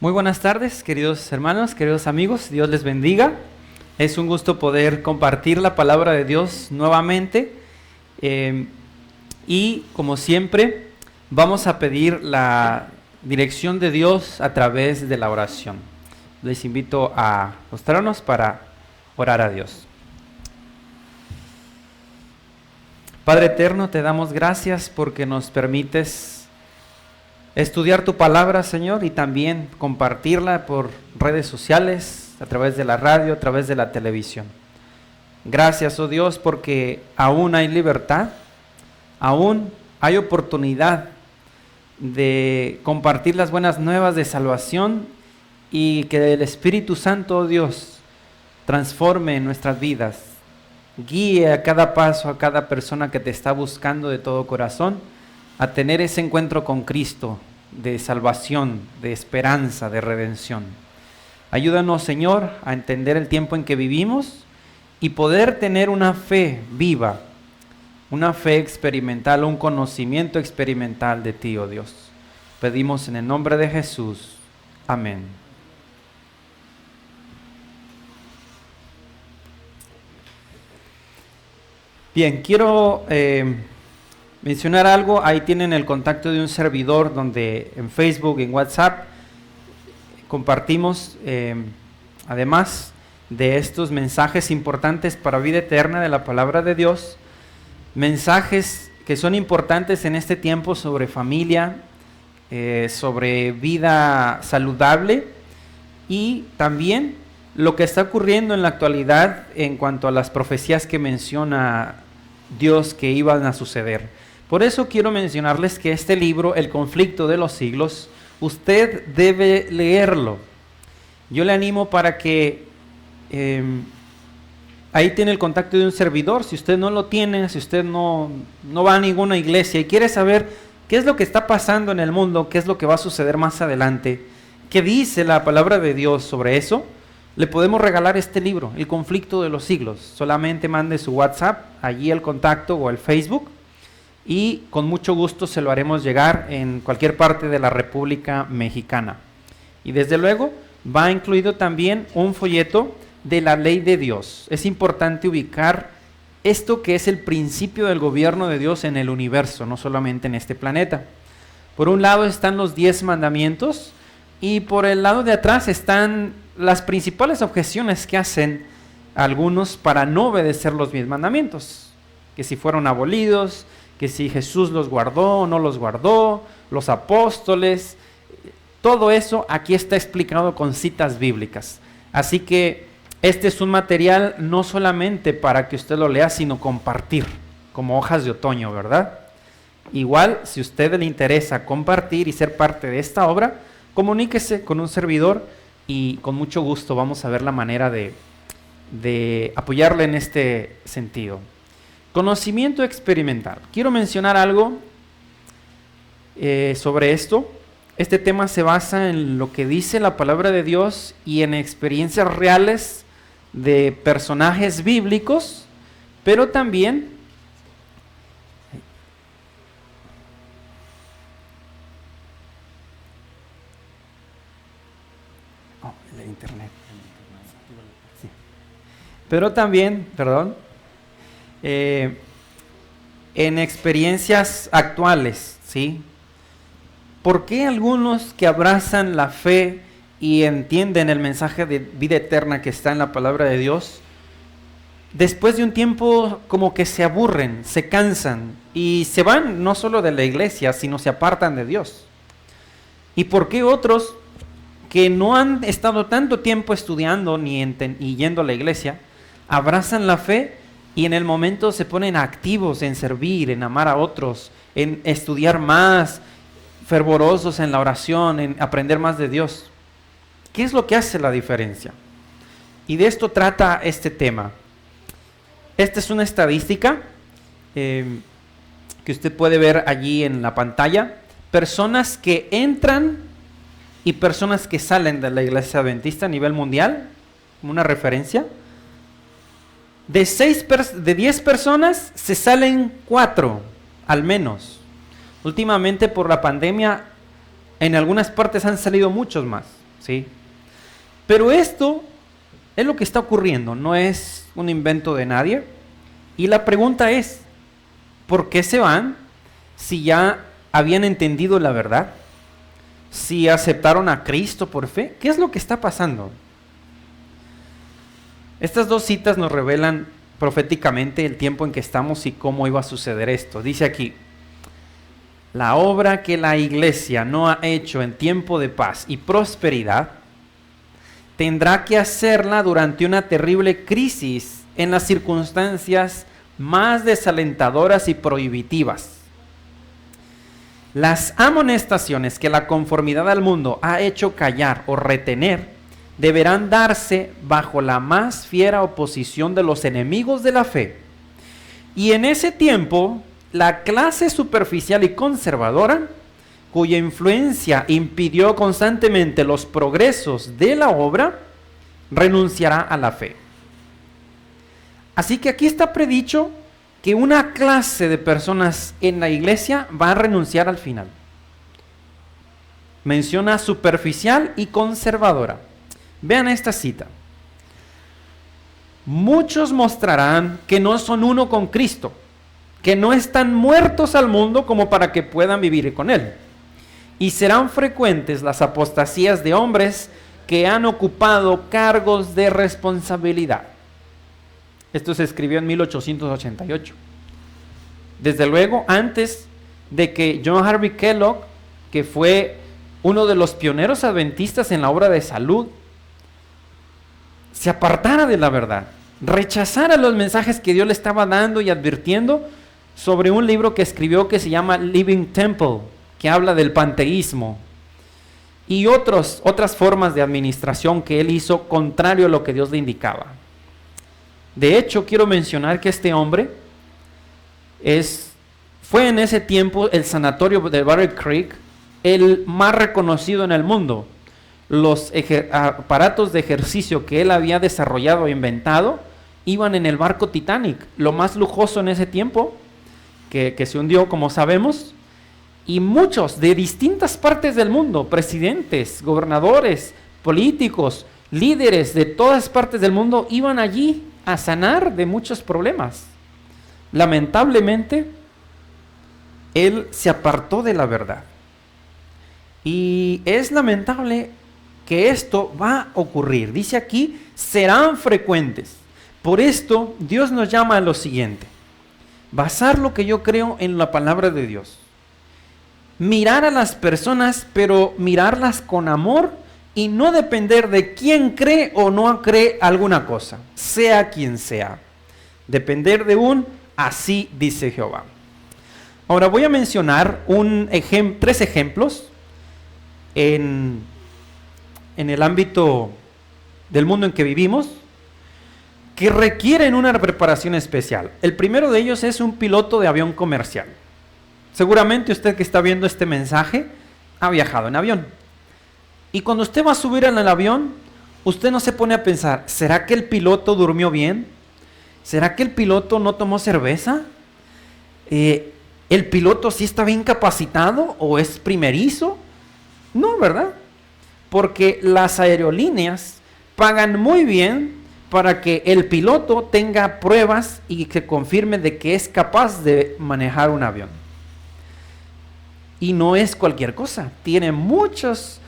Muy buenas tardes, queridos hermanos, queridos amigos, Dios les bendiga. Es un gusto poder compartir la palabra de Dios nuevamente y como siempre vamos a pedir la dirección de Dios a través de la oración. Les invito a postrarnos para orar a Dios. Padre eterno, te damos gracias porque nos permites estudiar tu palabra, Señor, y también compartirla por redes sociales, a través de la radio, a través de la televisión. Gracias, oh Dios, porque aún hay libertad, aún hay oportunidad de compartir las buenas nuevas de salvación y que el Espíritu Santo, oh Dios, transforme nuestras vidas, guíe a cada paso, a cada persona que te está buscando de todo corazón, a tener ese encuentro con Cristo de salvación, de esperanza, de redención. Ayúdanos, Señor, a entender el tiempo en que vivimos y poder tener una fe viva, una fe experimental, un conocimiento experimental de ti, oh Dios. Pedimos en el nombre de Jesús. Amén. Bien, quiero mencionar algo. Ahí tienen el contacto de un servidor donde en Facebook, en WhatsApp, compartimos, además de estos mensajes importantes para vida eterna de la palabra de Dios, mensajes que son importantes en este tiempo sobre familia, sobre vida saludable y también lo que está ocurriendo en la actualidad en cuanto a las profecías que menciona Dios que iban a suceder. Por eso quiero mencionarles que este libro, El conflicto de los siglos, usted debe leerlo. Yo le animo para que ahí tiene el contacto de un servidor. Si usted no lo tiene, si usted no va a ninguna iglesia y quiere saber qué es lo que está pasando en el mundo, qué es lo que va a suceder más adelante, qué dice la palabra de Dios sobre eso, le podemos regalar este libro, El conflicto de los siglos. Solamente mande su WhatsApp, allí el contacto o el Facebook, y con mucho gusto se lo haremos llegar en cualquier parte de la República Mexicana. Y desde luego va incluido también un folleto de la ley de Dios. Es importante ubicar esto que es el principio del gobierno de Dios en el universo, no solamente en este planeta. Por un lado están los 10 mandamientos y por el lado de atrás están las principales objeciones que hacen algunos para no obedecer los 10 mandamientos, que si fueron abolidos, que si Jesús los guardó o no los guardó, los apóstoles, todo eso aquí está explicado con citas bíblicas. Así que este es un material no solamente para que usted lo lea, sino compartir, como hojas de otoño, ¿verdad? Igual, si a usted le interesa compartir y ser parte de esta obra, comuníquese con un servidor y con mucho gusto vamos a ver la manera de apoyarle en este sentido. Conocimiento experimental. Quiero mencionar algo sobre esto. Este tema se basa en lo que dice la palabra de Dios y en experiencias reales de personajes bíblicos, pero también en experiencias actuales, ¿sí? ¿Por qué algunos que abrazan la fe y entienden el mensaje de vida eterna que está en la palabra de Dios, después de un tiempo como que se aburren, se cansan y se van no solo de la iglesia, sino se apartan de Dios? ¿Y por qué otros que no han estado tanto tiempo estudiando y yendo a la iglesia, abrazan la fe y en el momento se ponen activos en servir, en amar a otros, en estudiar más, fervorosos en la oración, en aprender más de Dios? ¿Qué es lo que hace la diferencia? Y de esto trata este tema. Esta es una estadística que usted puede ver allí en la pantalla. Personas que entran y personas que salen de la iglesia adventista a nivel mundial, como una referencia. De 10 personas se salen 4, al menos. Últimamente por la pandemia, en algunas partes han salido muchos más. ¿sí? Pero esto es lo que está ocurriendo, no es un invento de nadie. Y la pregunta es, ¿por qué se van si ya habían entendido la verdad? Si aceptaron a Cristo por fe, ¿qué es lo que está pasando? Estas dos citas nos revelan proféticamente el tiempo en que estamos y cómo iba a suceder esto. Dice aquí, la obra que la iglesia no ha hecho en tiempo de paz y prosperidad, tendrá que hacerla durante una terrible crisis en las circunstancias más desalentadoras y prohibitivas. Las amonestaciones que la conformidad al mundo ha hecho callar o retener deberán darse bajo la más fiera oposición de los enemigos de la fe. Y en ese tiempo, la clase superficial y conservadora, cuya influencia impidió constantemente los progresos de la obra, renunciará a la fe. Así que aquí está predicho que una clase de personas en la iglesia va a renunciar al final. Menciona superficial y conservadora. Vean esta cita. Muchos mostrarán que no son uno con Cristo, que no están muertos al mundo como para que puedan vivir con Él. Y serán frecuentes las apostasías de hombres que han ocupado cargos de responsabilidad. Esto se escribió en 1888. Desde luego, antes de que John Harvey Kellogg, que fue uno de los pioneros adventistas en la obra de salud, se apartara de la verdad, rechazara los mensajes que Dios le estaba dando y advirtiendo sobre un libro que escribió que se llama Living Temple, que habla del panteísmo y otras formas de administración que él hizo contrario a lo que Dios le indicaba. De hecho, quiero mencionar que este hombre fue en ese tiempo el sanatorio de Battle Creek el más reconocido en el mundo. Los aparatos de ejercicio que él había desarrollado e inventado iban en el barco Titanic, lo más lujoso en ese tiempo, que se hundió, como sabemos, y muchos de distintas partes del mundo, presidentes, gobernadores, políticos, líderes de todas partes del mundo iban allí a sanar de muchos problemas. Lamentablemente, él se apartó de la verdad. Y es lamentable que esto va a ocurrir. Dice aquí, serán frecuentes. Por esto, Dios nos llama a lo siguiente: basar lo que yo creo en la palabra de Dios. Mirar a las personas, pero mirarlas con amor y no depender de quién cree o no cree alguna cosa, sea quien sea. Depender de así dice Jehová. Ahora voy a mencionar tres ejemplos en el ámbito del mundo en que vivimos que requieren una preparación especial. El primero de ellos es un piloto de avión comercial. Seguramente usted que está viendo este mensaje ha viajado en avión. Y cuando usted va a subir en el avión, usted no se pone a pensar, ¿será que el piloto durmió bien? ¿Será que el piloto no tomó cerveza? ¿El piloto sí está bien capacitado o es primerizo? No, ¿verdad? Porque las aerolíneas pagan muy bien para que el piloto tenga pruebas y que confirme de que es capaz de manejar un avión. Y no es cualquier cosa, tiene muchos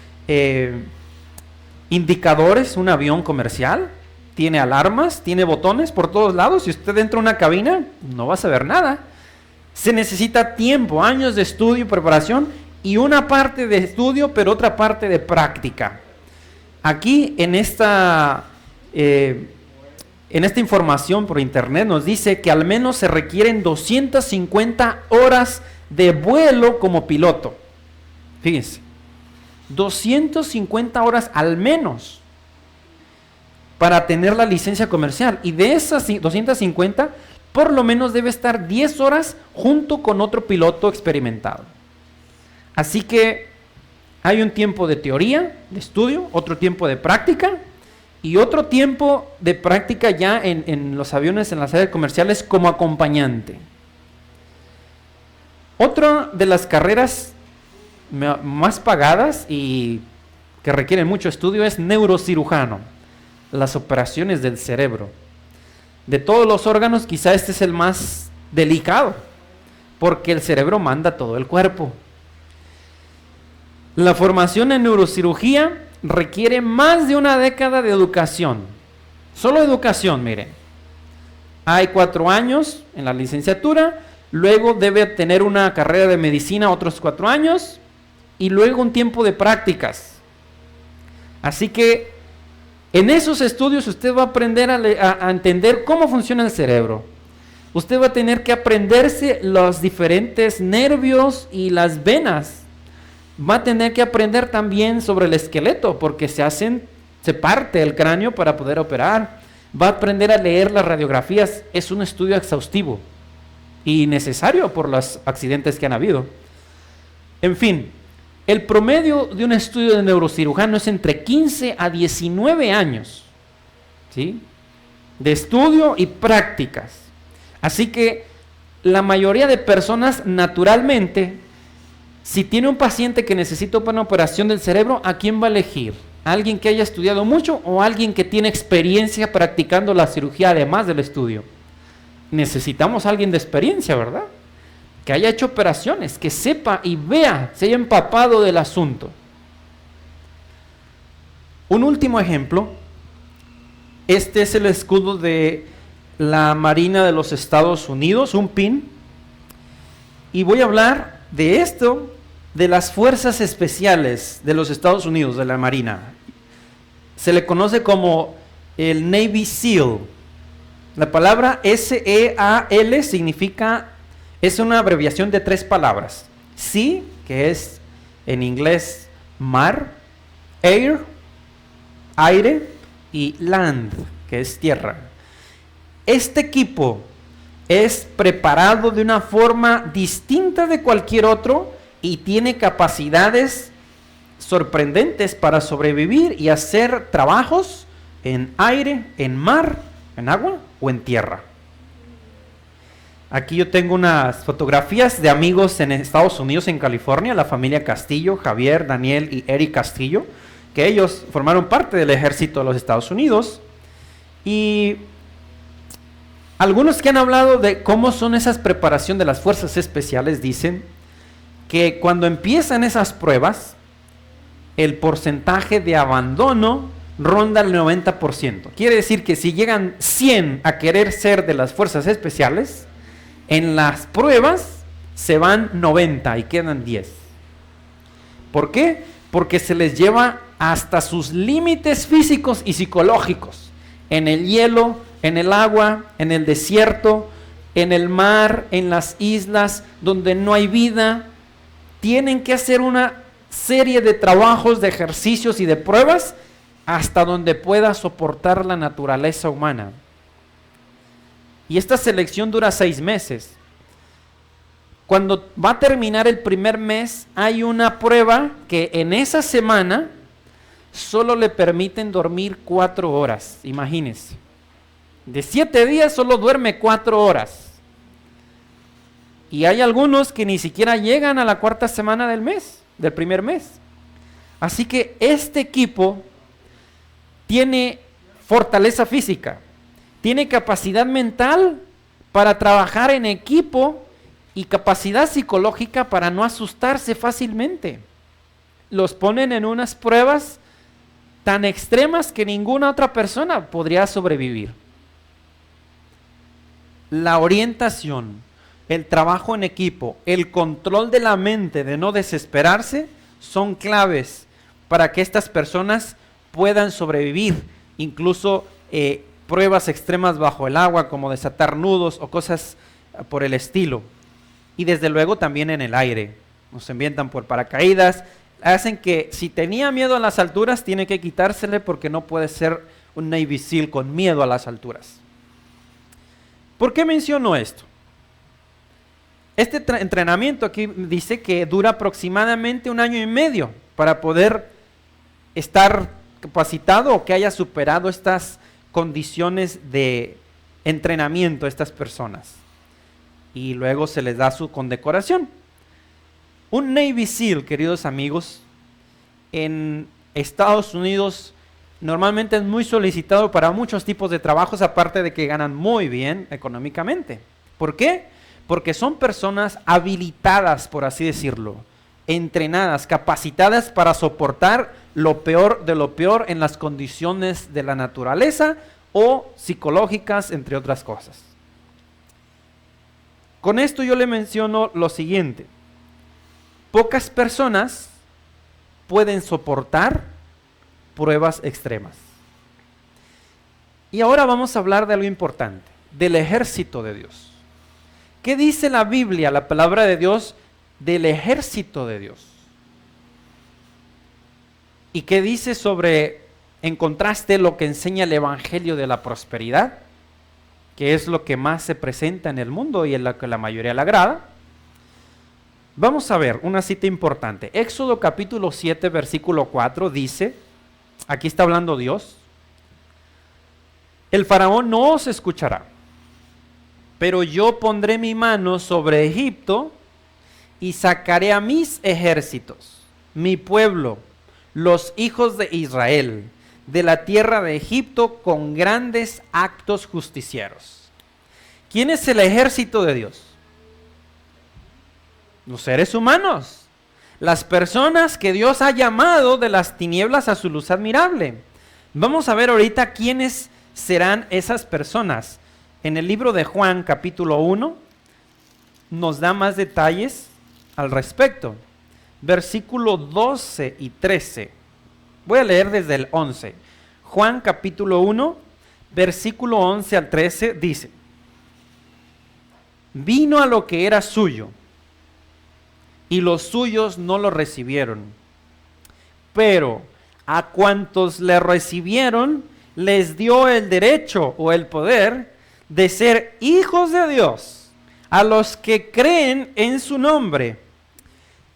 indicadores, un avión comercial, tiene alarmas, tiene botones por todos lados. Si usted entra a una cabina, no va a saber nada. Se necesita tiempo, años de estudio y preparación, y una parte de estudio, pero otra parte de práctica. Aquí en esta información por internet nos dice que al menos se requieren 250 horas de vuelo como piloto. Fíjense, 250 horas al menos para tener la licencia comercial. Y de esas 250, por lo menos debe estar 10 horas junto con otro piloto experimentado. Así que hay un tiempo de teoría, de estudio, otro tiempo de práctica y otro tiempo de práctica ya en los aviones, en las áreas comerciales como acompañante. Otra de las carreras más pagadas y que requieren mucho estudio es neurocirujano, las operaciones del cerebro. De todos los órganos, quizá este es el más delicado, porque el cerebro manda todo el cuerpo. La formación en neurocirugía requiere más de una década de educación. Solo educación, miren. Hay 4 años en la licenciatura, luego debe tener una carrera de medicina otros 4 años y luego un tiempo de prácticas. Así que en esos estudios usted va a aprender a entender cómo funciona el cerebro. Usted va a tener que aprenderse los diferentes nervios y las venas. Va a tener que aprender también sobre el esqueleto, porque se parte el cráneo para poder operar. Va a aprender a leer las radiografías. Es un estudio exhaustivo y necesario por los accidentes que han habido. En fin, el promedio de un estudio de neurocirujano es entre 15 a 19 años, ¿sí?, de estudio y prácticas. Así que la mayoría de personas, naturalmente, si tiene un paciente que necesita una operación del cerebro, ¿a quién va a elegir? ¿A alguien que haya estudiado mucho o a alguien que tiene experiencia practicando la cirugía además del estudio? Necesitamos a alguien de experiencia, ¿verdad? Que haya hecho operaciones, que sepa y vea, se haya empapado del asunto. Un último ejemplo, este es el escudo de la Marina de los Estados Unidos, un pin, y voy a hablar de esto, de las fuerzas especiales de los Estados Unidos, de la Marina. Se le conoce como el Navy SEAL. La palabra SEAL significa, es una abreviación de 3 palabras. Sea, que es en inglés mar, air, aire, y land, que es tierra. Este equipo es preparado de una forma distinta de cualquier otro y tiene capacidades sorprendentes para sobrevivir y hacer trabajos en aire, en mar, en agua o en tierra. Aquí yo tengo unas fotografías de amigos en Estados Unidos, en California, la familia Castillo, Javier, Daniel y Eric Castillo, que ellos formaron parte del ejército de los Estados Unidos. Y algunos que han hablado de cómo son esas preparaciones de las fuerzas especiales dicen que cuando empiezan esas pruebas, el porcentaje de abandono ronda el 90%. Quiere decir que si llegan 100 a querer ser de las fuerzas especiales, en las pruebas se van 90 y quedan 10. ¿Por qué? Porque se les lleva hasta sus límites físicos y psicológicos. En el hielo, en el agua, en el desierto, en el mar, en las islas donde no hay vida, tienen que hacer una serie de trabajos, de ejercicios y de pruebas hasta donde pueda soportar la naturaleza humana. Y esta selección dura 6 meses. Cuando va a terminar el primer mes, hay una prueba que en esa semana solo le permiten dormir 4 horas, imagínense. De 7 días solo duerme 4 horas. Y hay algunos que ni siquiera llegan a la 4ª semana del mes, del primer mes. Así que este equipo tiene fortaleza física, tiene capacidad mental para trabajar en equipo y capacidad psicológica para no asustarse fácilmente. Los ponen en unas pruebas tan extremas que ninguna otra persona podría sobrevivir. La orientación, el trabajo en equipo, el control de la mente, de no desesperarse, son claves para que estas personas puedan sobrevivir, incluso pruebas extremas bajo el agua, como desatar nudos o cosas por el estilo. Y desde luego también en el aire. Nos envían por paracaídas, hacen que si tenía miedo a las alturas, tiene que quitársele porque no puede ser un Navy SEAL con miedo a las alturas. ¿Por qué menciono esto? Este entrenamiento aquí dice que dura aproximadamente 1 año y medio para poder estar capacitado o que haya superado estas condiciones de entrenamiento a estas personas. Y luego se les da su condecoración. Un Navy SEAL, queridos amigos, en Estados Unidos normalmente es muy solicitado para muchos tipos de trabajos, aparte de que ganan muy bien económicamente. ¿Por qué? Porque son personas habilitadas, por así decirlo, entrenadas, capacitadas para soportar lo peor de lo peor en las condiciones de la naturaleza o psicológicas, entre otras cosas. Con esto yo le menciono lo siguiente: pocas personas pueden soportar pruebas extremas. Y ahora vamos a hablar de algo importante, del ejército de Dios. ¿Qué dice la Biblia, la palabra de Dios, del ejército de Dios? ¿Y qué dice sobre, en contraste, lo que enseña el Evangelio de la prosperidad, que es lo que más se presenta en el mundo y en lo que la mayoría le agrada? Vamos a ver una cita importante. Éxodo capítulo 7, versículo 4 dice, aquí está hablando Dios: el faraón no os escuchará, pero yo pondré mi mano sobre Egipto y sacaré a mis ejércitos, mi pueblo, los hijos de Israel, de la tierra de Egipto con grandes actos justicieros. ¿Quién es el ejército de Dios? Los seres humanos, las personas que Dios ha llamado de las tinieblas a su luz admirable. Vamos a ver ahorita quiénes serán esas personas. En el libro de Juan, capítulo 1, nos da más detalles al respecto. Versículo 12 y 13. Voy a leer desde el 11. Juan, capítulo 1, versículo 11 al 13, dice: vino a lo que era suyo, y los suyos no lo recibieron. Pero a cuantos le recibieron, les dio el derecho o el poder de ser hijos de Dios, a los que creen en su nombre.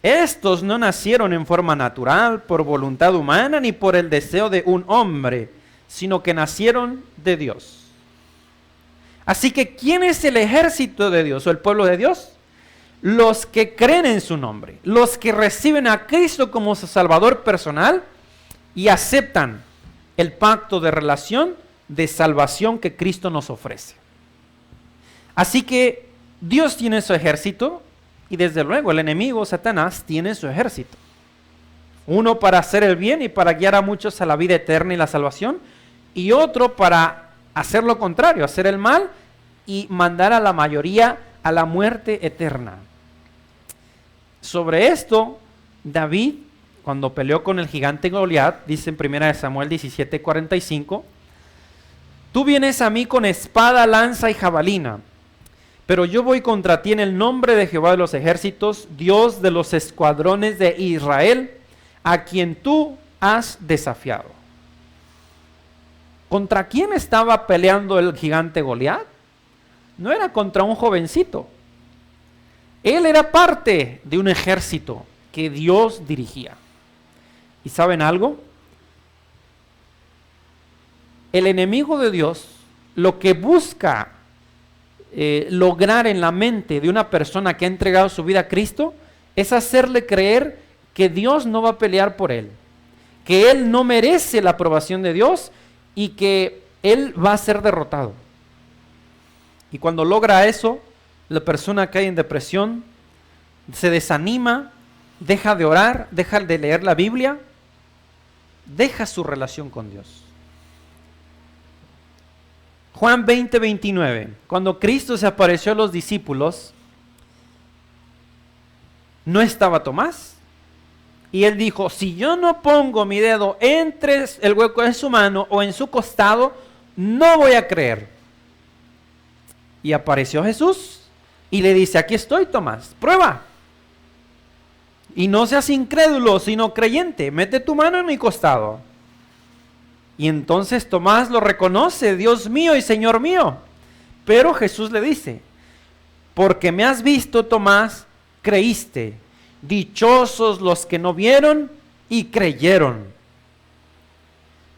Estos no nacieron en forma natural, por voluntad humana, ni por el deseo de un hombre, sino que nacieron de Dios. Así que, ¿quién es el ejército de Dios o el pueblo de Dios? Los que creen en su nombre, los que reciben a Cristo como su Salvador personal y aceptan el pacto de relación de salvación que Cristo nos ofrece. Así que Dios tiene su ejército y desde luego el enemigo, Satanás, tiene su ejército. Uno para hacer el bien y para guiar a muchos a la vida eterna y la salvación, y otro para hacer lo contrario, hacer el mal y mandar a la mayoría a la muerte eterna. Sobre esto, David, cuando peleó con el gigante Goliat, dice en 1 Samuel 17:45, tú vienes a mí con espada, lanza y jabalina, pero yo voy contra ti en el nombre de Jehová de los ejércitos, Dios de los escuadrones de Israel, a quien tú has desafiado. ¿Contra quién estaba peleando el gigante Goliat? No era contra un jovencito. Él era parte de un ejército que Dios dirigía. ¿Y saben algo? El enemigo de Dios lo que busca lograr en la mente de una persona que ha entregado su vida a Cristo es hacerle creer que Dios no va a pelear por él, que él no merece la aprobación de Dios y que él va a ser derrotado. Y cuando logra eso, la persona cae en depresión, se desanima, deja de orar, deja de leer la Biblia, deja su relación con Dios. Juan 20:29, cuando Cristo se apareció a los discípulos, no estaba Tomás. Y él dijo, si yo no pongo mi dedo entre el hueco de su mano o en su costado, no voy a creer. Y apareció Jesús y le dice, aquí estoy, Tomás, prueba. Y no seas incrédulo, sino creyente, mete tu mano en mi costado. Y entonces Tomás lo reconoce, Dios mío y Señor mío. Pero Jesús le dice, porque me has visto, Tomás, creíste. Dichosos los que no vieron y creyeron.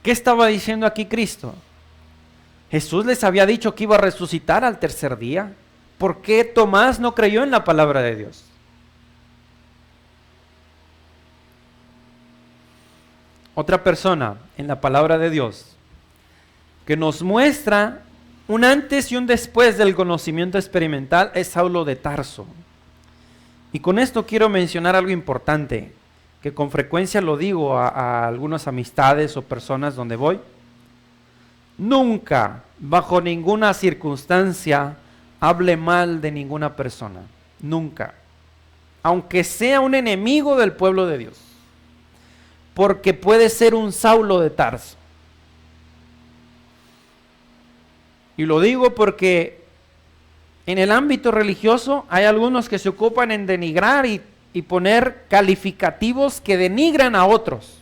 ¿Qué estaba diciendo aquí Cristo? Jesús les había dicho que iba a resucitar al tercer día. ¿Por qué Tomás no creyó en la palabra de Dios? otra persona en la palabra de Dios que nos muestra un antes y un después del conocimiento experimental es Saulo de Tarso. Y con esto quiero mencionar algo importante, que con frecuencia lo digo a algunas amistades o personas donde voy. Nunca, bajo ninguna circunstancia, hable mal de ninguna persona. Nunca. Aunque sea un enemigo del pueblo de Dios. Porque puede ser un Saulo de Tarso. Y lo digo porque en el ámbito religioso hay algunos que se ocupan en denigrar y poner calificativos que denigran a otros.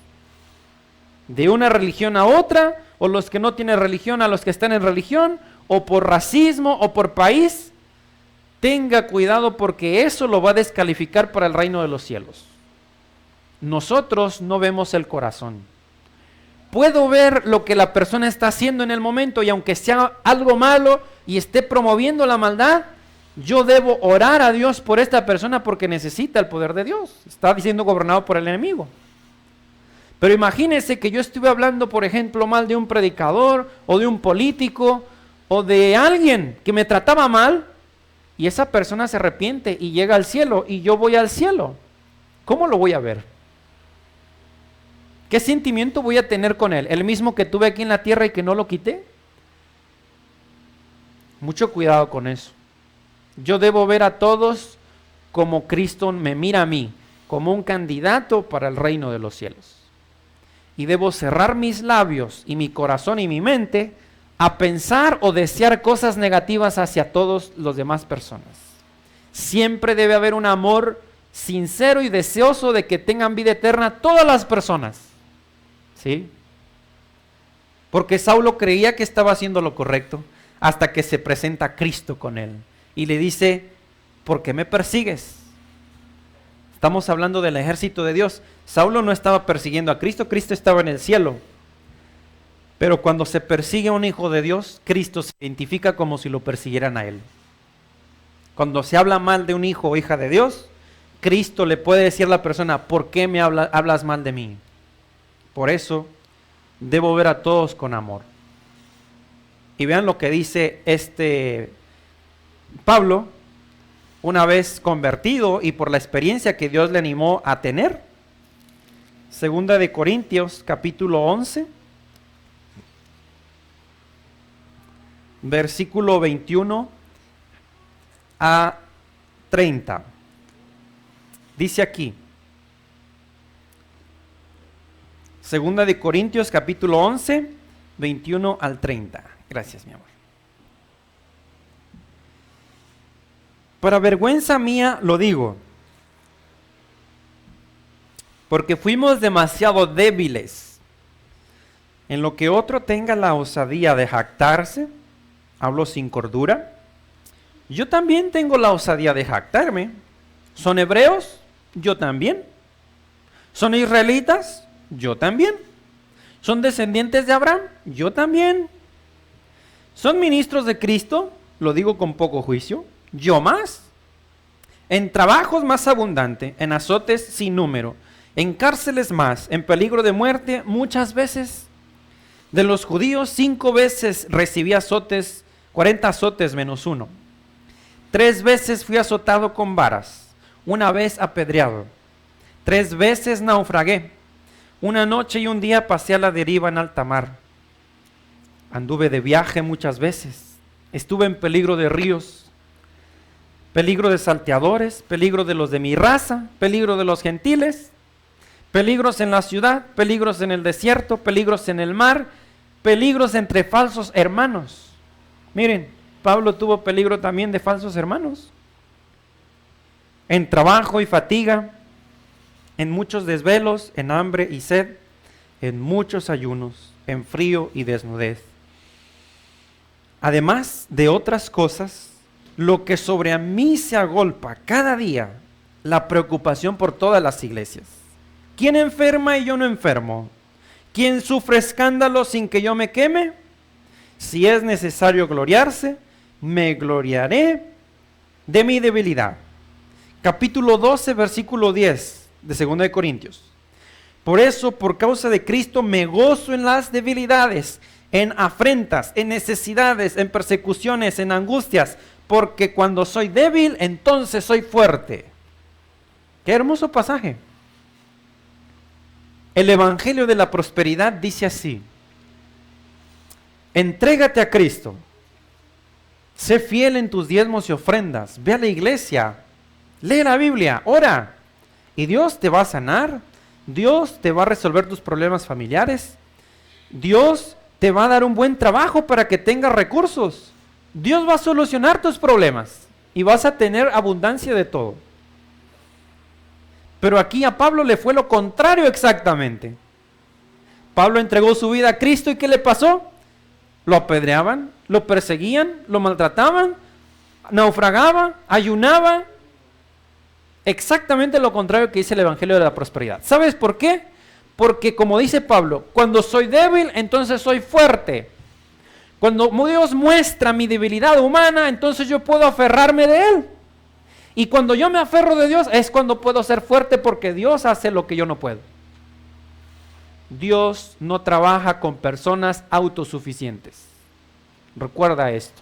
De una religión a otra, o los que no tienen religión a los que están en religión, o por racismo, o por país. Tenga cuidado porque eso lo va a descalificar para el reino de los cielos. Nosotros no vemos el corazón. Puedo ver lo que la persona está haciendo en el momento y aunque sea algo malo y esté promoviendo la maldad, yo debo orar a Dios por esta persona porque necesita el poder de Dios. Está siendo gobernado por el enemigo. Pero imagínense que yo estuve hablando, por ejemplo, mal de un predicador o de un político o de alguien que me trataba mal y esa persona se arrepiente y llega al cielo y yo voy al cielo. ¿Cómo lo voy a ver? ¿Qué sentimiento voy a tener con él? ¿El mismo que tuve aquí en la tierra y que no lo quité? Mucho cuidado con eso. Yo debo ver a todos como Cristo me mira a mí, como un candidato para el reino de los cielos. Y debo cerrar mis labios y mi corazón y mi mente a pensar o desear cosas negativas hacia todos los demás personas. Siempre debe haber un amor sincero y deseoso de que tengan vida eterna todas las personas. ¿Sí? Porque Saulo creía que estaba haciendo lo correcto hasta que se presenta Cristo con él y le dice, ¿por qué me persigues? Estamos hablando del ejército de Dios. Saulo no estaba persiguiendo a Cristo, Cristo estaba en el cielo. Pero cuando se persigue a un hijo de Dios, Cristo se identifica como si lo persiguieran a él. Cuando se habla mal de un hijo o hija de Dios, Cristo le puede decir a la persona, ¿por qué me hablas mal de mí? Por eso debo ver a todos con amor. Y vean lo que dice Pablo, una vez convertido y por la experiencia que Dios le animó a tener. Segunda de Corintios, capítulo 11, versículo 21 a 30. Dice aquí, Segunda de Corintios, capítulo 11, 21 al 30. Gracias, mi amor. Para vergüenza mía lo digo, porque fuimos demasiado débiles. En lo que otro tenga la osadía de jactarse, hablo sin cordura, yo también tengo la osadía de jactarme. ¿Son hebreos? Yo también. ¿Son israelitas? Yo también. ¿Son descendientes de Abraham? Yo también. ¿Son ministros de Cristo? Lo digo con poco juicio. Yo más. En trabajos más abundante, en azotes sin número, en cárceles más, en peligro de muerte muchas veces. De los judíos 5 veces recibí azotes, 40 azotes menos 1. 3 veces fui azotado con varas, 1 vez apedreado. 3 veces naufragué. 1 noche y 1 día pasé a la deriva en alta mar. Anduve de viaje muchas veces. Estuve en peligro de ríos, peligro de salteadores, peligro de los de mi raza, peligro de los gentiles, peligros en la ciudad, peligros en el desierto, peligros en el mar, peligros entre falsos hermanos. Miren, Pablo tuvo peligro también de falsos hermanos. En trabajo y fatiga, en muchos desvelos, en hambre y sed, en muchos ayunos, en frío y desnudez. Además de otras cosas, lo que sobre a mí se agolpa cada día, la preocupación por todas las iglesias. ¿Quién enferma y yo no enfermo? ¿Quién sufre escándalo sin que yo me queme? Si es necesario gloriarse, me gloriaré de mi debilidad. Capítulo 12, versículo 10 de 2 de Corintios. Por eso, por causa de Cristo, me gozo en las debilidades, en afrentas, en necesidades, en persecuciones, en angustias, porque cuando soy débil, entonces soy fuerte. Qué hermoso pasaje. El Evangelio de la Prosperidad dice así: entrégate a Cristo, sé fiel en tus diezmos y ofrendas, ve a la iglesia, lee la Biblia, ora, y Dios te va a sanar, Dios te va a resolver tus problemas familiares, Dios te va a dar un buen trabajo para que tengas recursos, Dios va a solucionar tus problemas y vas a tener abundancia de todo. Pero aquí a Pablo le fue lo contrario exactamente. Pablo entregó su vida a Cristo y ¿qué le pasó? Lo apedreaban, lo perseguían, lo maltrataban, naufragaba, ayunaba. Exactamente lo contrario que dice el Evangelio de la Prosperidad. ¿Sabes por qué? Porque como dice Pablo, cuando soy débil, entonces soy fuerte. Cuando Dios muestra mi debilidad humana, entonces yo puedo aferrarme de Él. Y cuando yo me aferro de Dios, es cuando puedo ser fuerte, porque Dios hace lo que yo no puedo. Dios no trabaja con personas autosuficientes. Recuerda esto.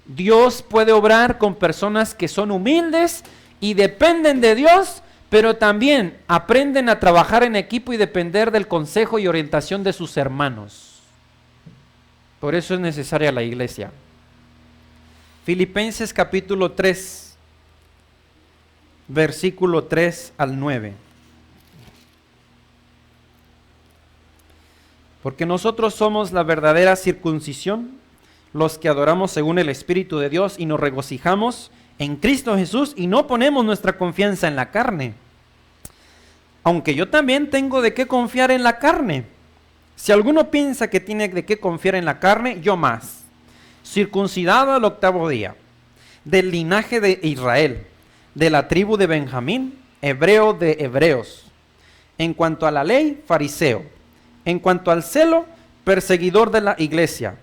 Dios puede obrar con personas que son humildes y dependen de Dios, pero también aprenden a trabajar en equipo y depender del consejo y orientación de sus hermanos. Por eso es necesaria la iglesia. Filipenses capítulo 3, versículo 3 al 9. Porque nosotros somos la verdadera circuncisión, los que adoramos según el Espíritu de Dios y nos regocijamos en Cristo Jesús y no ponemos nuestra confianza en la carne. Aunque yo también tengo de qué confiar en la carne. Si alguno piensa que tiene de qué confiar en la carne, yo más. Circuncidado al 8º día, del linaje de Israel, de la tribu de Benjamín, hebreo de hebreos. En cuanto a la ley, fariseo. En cuanto al celo, perseguidor de la iglesia.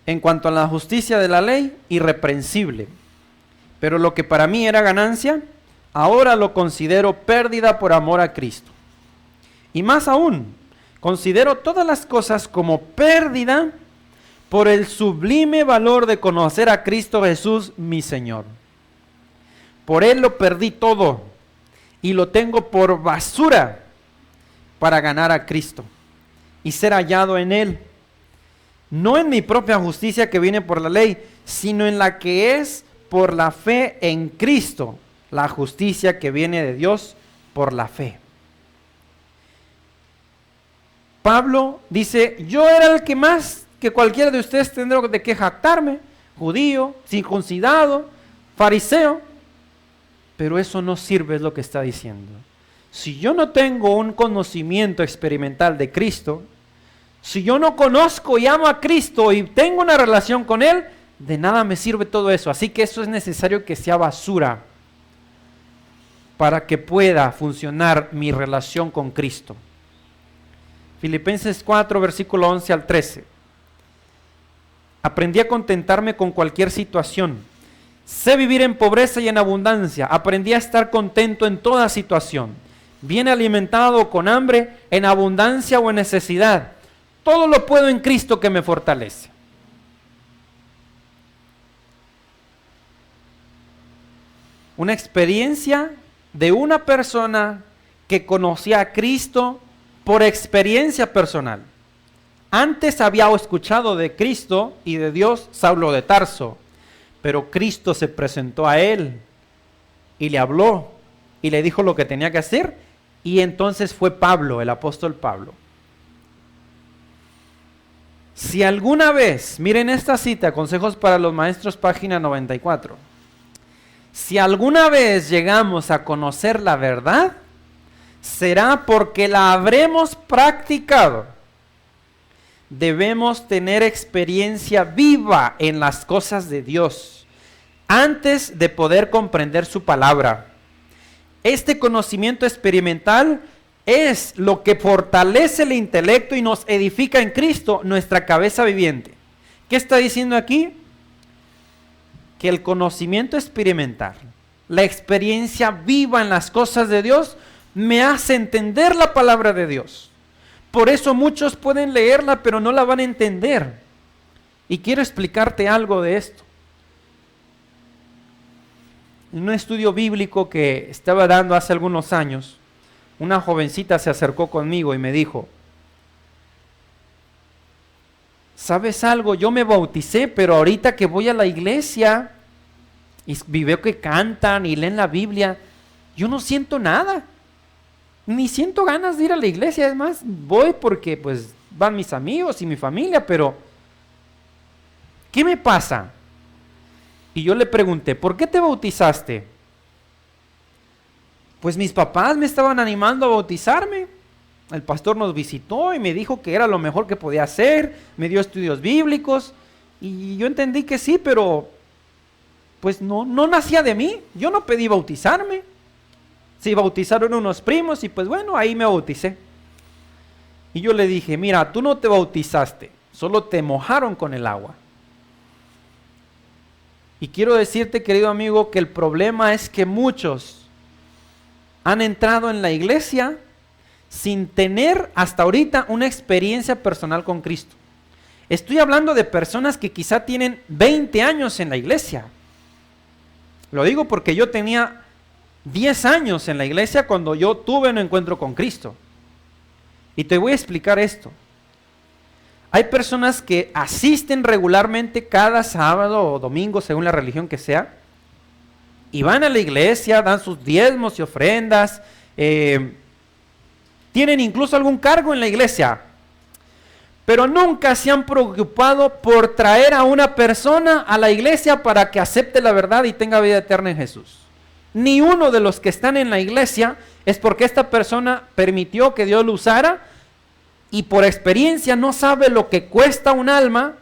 En cuanto a la justicia de la ley, irreprensible. Pero lo que para mí era ganancia, ahora lo considero pérdida por amor a Cristo. Y más aún, considero todas las cosas como pérdida por el sublime valor de conocer a Cristo Jesús, mi Señor. Por Él lo perdí todo y lo tengo por basura para ganar a Cristo y ser hallado en Él. No en mi propia justicia que viene por la ley, sino en la que es por la fe en Cristo, la justicia que viene de Dios por la fe. Pablo dice, yo era el que más que cualquiera de ustedes tendrá de qué jactarme, judío, circuncidado, fariseo, pero eso no sirve, es lo que está diciendo. Si yo no tengo un conocimiento experimental de Cristo, si yo no conozco y amo a Cristo y tengo una relación con Él, de nada me sirve todo eso. Así que eso es necesario que sea basura para que pueda funcionar mi relación con Cristo. Filipenses 4, versículo 11 al 13. Aprendí a contentarme con cualquier situación. Sé vivir en pobreza y en abundancia. Aprendí a estar contento en toda situación. Bien alimentado o con hambre, en abundancia o en necesidad. Todo lo puedo en Cristo que me fortalece. Una experiencia de una persona que conocía a Cristo por experiencia personal. Antes había escuchado de Cristo y de Dios Saulo de Tarso, pero Cristo se presentó a él y le habló y le dijo lo que tenía que hacer, y entonces fue Pablo, el apóstol Pablo. Si alguna vez, miren esta cita, Consejos para los Maestros, página 94. Si alguna vez llegamos a conocer la verdad, será porque la habremos practicado. Debemos tener experiencia viva en las cosas de Dios antes de poder comprender su palabra. Este conocimiento experimental es lo que fortalece el intelecto y nos edifica en Cristo, nuestra cabeza viviente. ¿Qué está diciendo aquí? Que el conocimiento experimental, la experiencia viva en las cosas de Dios, me hace entender la palabra de Dios. Por eso muchos pueden leerla, pero no la van a entender. Y quiero explicarte algo de esto. En un estudio bíblico que estaba dando hace algunos años, una jovencita se acercó conmigo y me dijo: ¿sabes algo? Yo me bauticé, pero ahorita que voy a la iglesia y veo que cantan y leen la Biblia, yo no siento nada. Ni siento ganas de ir a la iglesia. Además, voy porque pues van mis amigos y mi familia, pero ¿qué me pasa? Y yo le pregunté: ¿por qué te bautizaste? Pues mis papás me estaban animando a bautizarme. El pastor nos visitó y me dijo que era lo mejor que podía hacer, me dio estudios bíblicos y yo entendí que sí, pero pues no nacía de mí. Yo no pedí bautizarme. Sí, bautizaron unos primos y pues bueno, ahí me bauticé. Y yo le dije: mira, tú no te bautizaste, solo te mojaron con el agua. Y quiero decirte, querido amigo, que el problema es que muchos han entrado en la iglesia sin tener hasta ahorita una experiencia personal con Cristo. Estoy hablando de personas que quizá tienen 20 años en la iglesia. Lo digo porque yo tenía 10 años en la iglesia cuando yo tuve un encuentro con Cristo. Y te voy a explicar esto. Hay personas que asisten regularmente cada sábado o domingo, según la religión que sea, y van a la iglesia, dan sus diezmos y ofrendas, tienen incluso algún cargo en la iglesia, pero nunca se han preocupado por traer a una persona a la iglesia para que acepte la verdad y tenga vida eterna en Jesús. Ni uno de los que están en la iglesia es porque esta persona permitió que Dios lo usara y por experiencia no sabe lo que cuesta un alma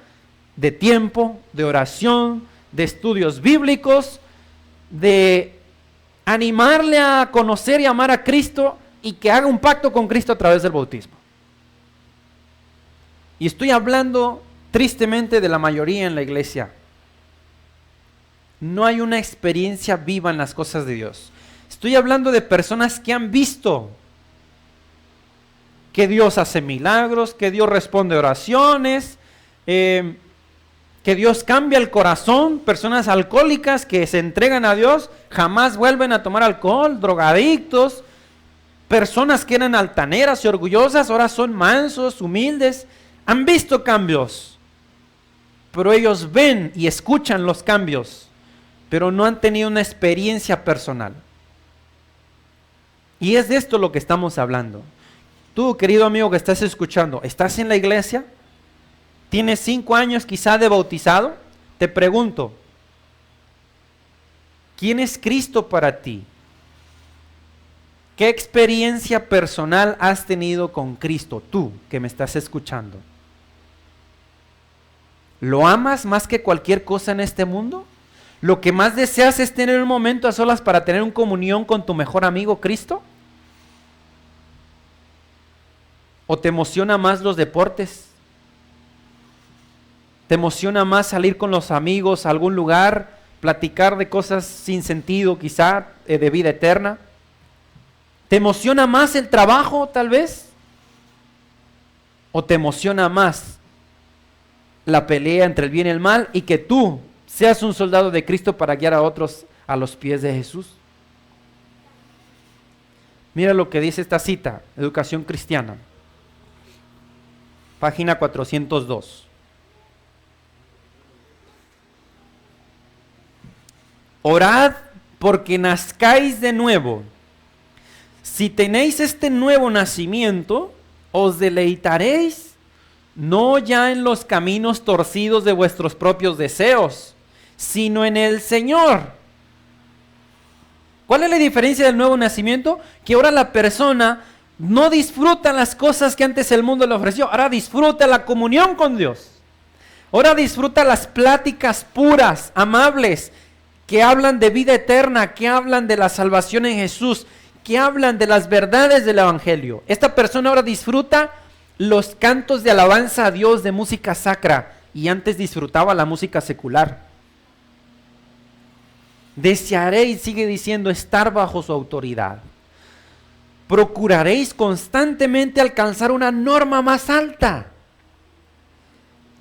de tiempo, de oración, de estudios bíblicos, de animarle a conocer y amar a Cristo y que haga un pacto con Cristo a través del bautismo. Y estoy hablando tristemente de la mayoría en la iglesia. No hay una experiencia viva en las cosas de Dios. Estoy hablando de personas que han visto que Dios hace milagros, que Dios responde oraciones, que Dios cambia el corazón. Personas alcohólicas que se entregan a Dios, jamás vuelven a tomar alcohol, drogadictos, personas que eran altaneras y orgullosas, ahora son mansos, humildes, han visto cambios, pero ellos ven y escuchan los cambios, pero no han tenido una experiencia personal. Y es de esto lo que estamos hablando. Tú, querido amigo que estás escuchando, ¿estás en la iglesia? ¿Tienes 5 años quizá de bautizado? Te pregunto, ¿quién es Cristo para ti? ¿Qué experiencia personal has tenido con Cristo, tú que me estás escuchando? ¿Lo amas más que cualquier cosa en este mundo? ¿Lo que más deseas es tener un momento a solas para tener una comunión con tu mejor amigo Cristo? ¿O te emociona más los deportes? ¿Te emociona más salir con los amigos a algún lugar, platicar de cosas sin sentido quizá, de vida eterna? ¿Te emociona más el trabajo tal vez? ¿O te emociona más la pelea entre el bien y el mal y que tú seas un soldado de Cristo para guiar a otros a los pies de Jesús? Mira lo que dice esta cita, Educación Cristiana. Página 402. Orad porque nazcáis de nuevo. Si tenéis este nuevo nacimiento, os deleitaréis no ya en los caminos torcidos de vuestros propios deseos, sino en el Señor. ¿Cuál es la diferencia del nuevo nacimiento? Que ahora la persona no disfruta las cosas que antes el mundo le ofreció, ahora disfruta la comunión con Dios. Ahora disfruta las pláticas puras, amables, que hablan de vida eterna, que hablan de la salvación en Jesús, que hablan de las verdades del Evangelio. Esta persona ahora disfruta los cantos de alabanza a Dios de música sacra y antes disfrutaba la música secular. Desearé, y sigue diciendo, estar bajo su autoridad. procuraréis constantemente alcanzar una norma más alta.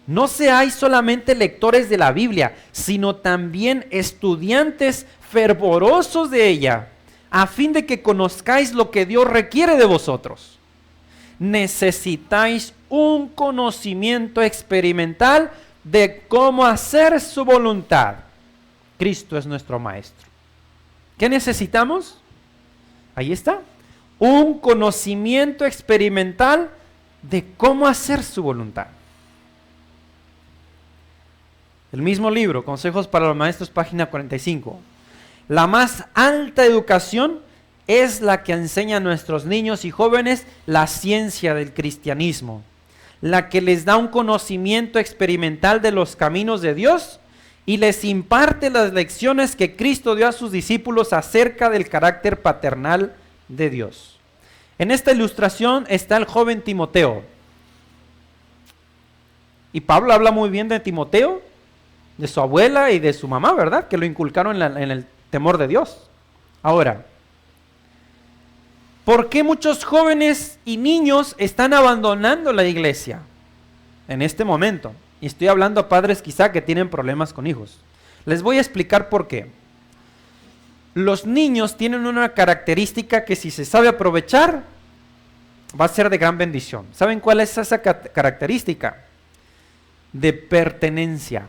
No seáis solamente lectores de la Biblia, sino también estudiantes fervorosos de ella, a fin de que conozcáis lo que Dios requiere de vosotros. Necesitáis un conocimiento experimental de cómo hacer su voluntad. Cristo es nuestro Maestro. ¿Qué necesitamos? Ahí está. Un conocimiento experimental de cómo hacer su voluntad. El mismo libro, Consejos para los Maestros, página 45. La más alta educación es la que enseña a nuestros niños y jóvenes la ciencia del cristianismo, la que les da un conocimiento experimental de los caminos de Dios y les imparte las lecciones que Cristo dio a sus discípulos acerca del carácter paternal de Dios. En esta ilustración está el joven Timoteo. Y Pablo habla muy bien de Timoteo, de su abuela y de su mamá, ¿verdad? Que lo inculcaron en el temor de Dios. Ahora, ¿por qué muchos jóvenes y niños están abandonando la iglesia en este momento? Y estoy hablando a padres quizá que tienen problemas con hijos. Les voy a explicar por qué. Los niños tienen una característica que si se sabe aprovechar, va a ser de gran bendición. ¿Saben cuál es esa característica? De pertenencia.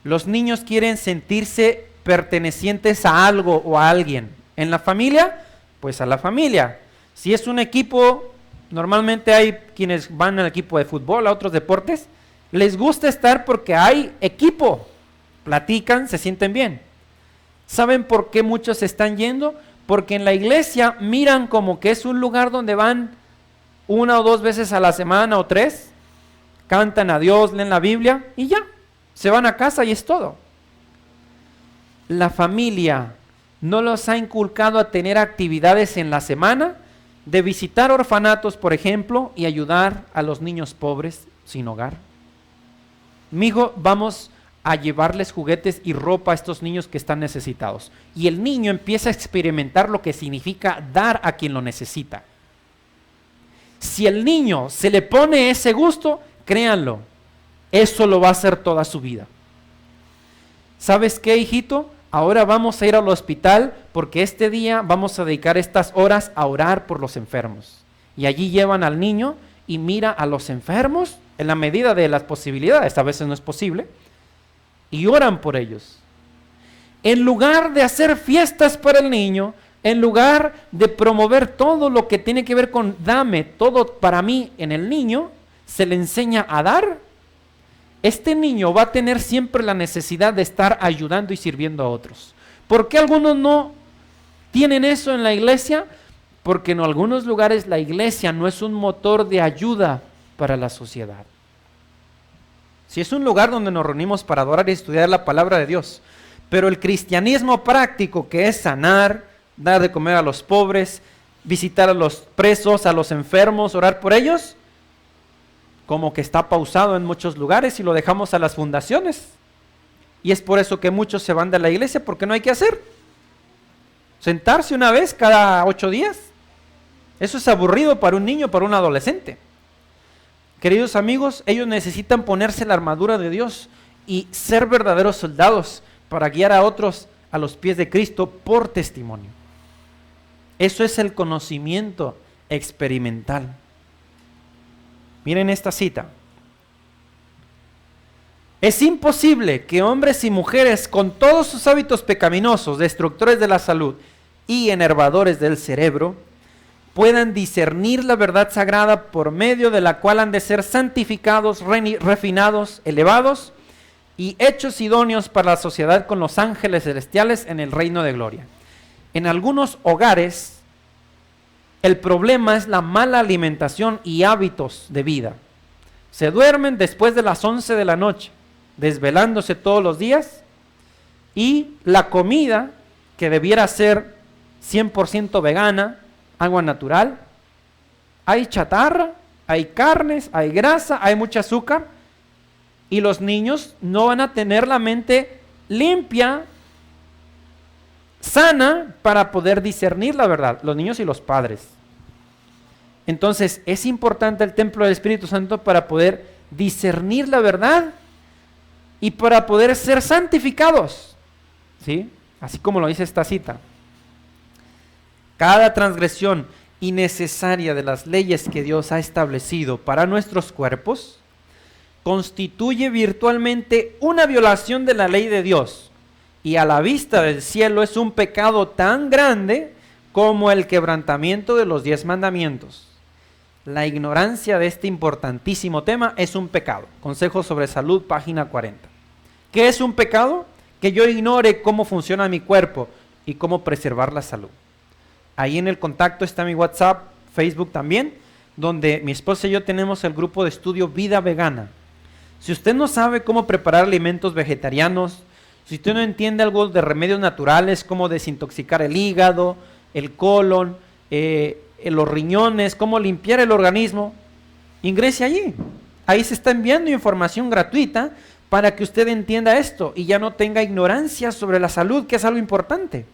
Los niños quieren sentirse pertenecientes a algo o a alguien. En la familia, pues a la familia. Si es un equipo, normalmente hay quienes van al equipo de fútbol, a otros deportes, les gusta estar porque hay equipo. Platican, se sienten bien. ¿Saben por qué muchos están yendo? Porque en la iglesia miran como que es un lugar donde van 1 o 2 veces a la semana o 3, cantan a Dios, leen la Biblia y ya. Se van a casa y es todo. La familia no los ha inculcado a tener actividades en la semana, de visitar orfanatos, por ejemplo, y ayudar a los niños pobres sin hogar. Mijo, vamos a llevarles juguetes y ropa a estos niños que están necesitados. Y el niño empieza a experimentar lo que significa dar a quien lo necesita. Si el niño se le pone ese gusto, créanlo, eso lo va a hacer toda su vida. ¿Sabes qué, hijito? Ahora vamos a ir al hospital porque este día vamos a dedicar estas horas a orar por los enfermos. Y allí llevan al niño y mira a los enfermos en la medida de las posibilidades, a veces no es posible, y oran por ellos. En lugar de hacer fiestas para el niño, en lugar de promover todo lo que tiene que ver con dame todo para mí en el niño, se le enseña a dar. Este niño va a tener siempre la necesidad de estar ayudando y sirviendo a otros. ¿Por qué algunos no tienen eso en la iglesia? Porque en algunos lugares la iglesia no es un motor de ayuda para la sociedad. Si es un lugar donde nos reunimos para adorar y estudiar la palabra de Dios, pero el cristianismo práctico, que es sanar, dar de comer a los pobres, visitar a los presos, a los enfermos, orar por ellos, como que está pausado en muchos lugares y lo dejamos a las fundaciones. Y es por eso que muchos se van de la iglesia, porque no hay que hacer. Sentarse una vez cada 8 días. Eso es aburrido para un niño, para un adolescente. Queridos amigos, ellos necesitan ponerse la armadura de Dios y ser verdaderos soldados para guiar a otros a los pies de Cristo por testimonio. Eso es el conocimiento experimental. Miren esta cita. Es imposible que hombres y mujeres con todos sus hábitos pecaminosos, destructores de la salud y enervadores del cerebro, puedan discernir la verdad sagrada por medio de la cual han de ser santificados, refinados, elevados y hechos idóneos para la sociedad con los ángeles celestiales en el reino de gloria. En algunos hogares, el problema es la mala alimentación y hábitos de vida. Se duermen después de las 11 de la noche, desvelándose todos los días, y la comida, que debiera ser 100% vegana, agua natural, hay chatarra, hay carnes, hay grasa, hay mucho azúcar, y los niños no van a tener la mente limpia, sana para poder discernir la verdad, los niños y los padres. Entonces, es importante el templo del Espíritu Santo para poder discernir la verdad y para poder ser santificados, ¿sí? Así como lo dice esta cita. Cada transgresión innecesaria de las leyes que Dios ha establecido para nuestros cuerpos constituye virtualmente una violación de la ley de Dios, y a la vista del cielo es un pecado tan grande como el quebrantamiento de los 10 mandamientos. La ignorancia de este importantísimo tema es un pecado. Consejos sobre Salud, página 40. ¿Qué es un pecado? Que yo ignore cómo funciona mi cuerpo y cómo preservar la salud. Ahí en el contacto está mi WhatsApp, Facebook también, donde mi esposa y yo tenemos el grupo de estudio Vida Vegana. Si usted no sabe cómo preparar alimentos vegetarianos, si usted no entiende algo de remedios naturales, cómo desintoxicar el hígado, el colon, los riñones, cómo limpiar el organismo, ingrese allí. Ahí se está enviando información gratuita para que usted entienda esto y ya no tenga ignorancia sobre la salud, que es algo importante.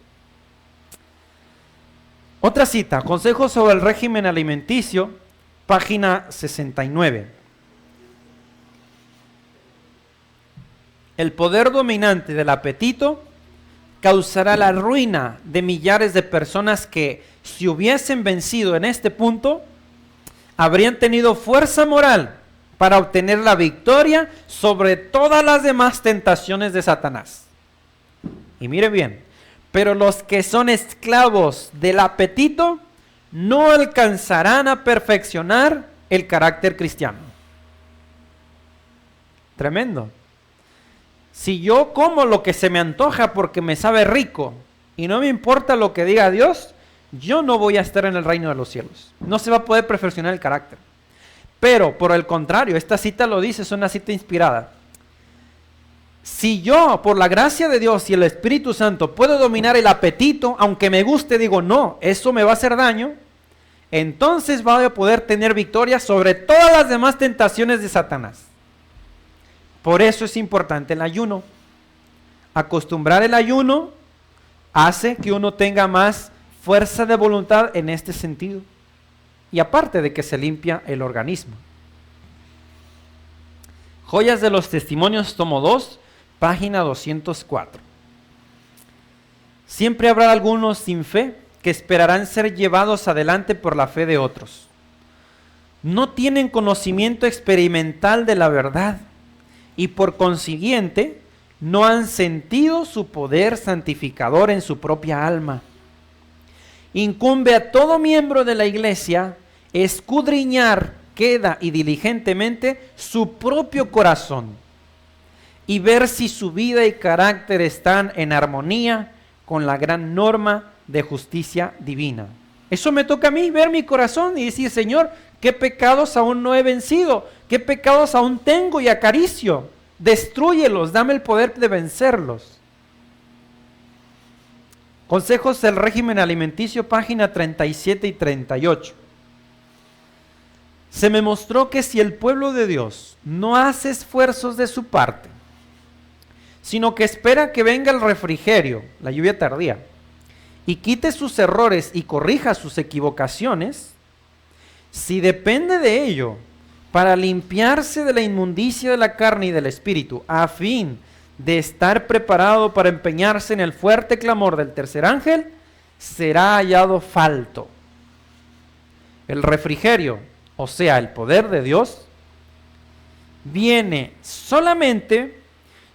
Otra cita, Consejos sobre el régimen alimenticio, página 69. El poder dominante del apetito causará la ruina de millares de personas que, si hubiesen vencido en este punto, habrían tenido fuerza moral para obtener la victoria sobre todas las demás tentaciones de Satanás. Y mire bien, pero los que son esclavos del apetito no alcanzarán a perfeccionar el carácter cristiano. Tremendo. Si yo como lo que se me antoja porque me sabe rico y no me importa lo que diga Dios, yo no voy a estar en el reino de los cielos. No se va a poder perfeccionar el carácter. Pero, por el contrario, esta cita lo dice, es una cita inspirada. Si yo, por la gracia de Dios y el Espíritu Santo, puedo dominar el apetito, aunque me guste, digo, no, eso me va a hacer daño, entonces voy a poder tener victoria sobre todas las demás tentaciones de Satanás. Por eso es importante el ayuno. Acostumbrar el ayuno hace que uno tenga más fuerza de voluntad en este sentido. Y aparte de que se limpia el organismo. Joyas de los Testimonios, tomo 2, página 204. Siempre habrá algunos sin fe que esperarán ser llevados adelante por la fe de otros. No tienen conocimiento experimental de la verdad y por consiguiente no han sentido su poder santificador en su propia alma. Incumbe a todo miembro de la iglesia escudriñar queda y diligentemente su propio corazón y ver si su vida y carácter están en armonía con la gran norma de justicia divina. Eso me toca a mí, ver mi corazón y decir, Señor, ¿qué pecados aún no he vencido? ¿Qué pecados aún tengo y acaricio? Destrúyelos, dame el poder de vencerlos. Consejos del régimen alimenticio, página 37 y 38. Se me mostró que si el pueblo de Dios no hace esfuerzos de su parte, sino que espera que venga el refrigerio, la lluvia tardía, y quite sus errores y corrija sus equivocaciones, si depende de ello para limpiarse de la inmundicia de la carne y del espíritu, a fin de estar preparado para empeñarse en el fuerte clamor del tercer ángel, será hallado falto. El refrigerio, o sea, el poder de Dios, viene solamente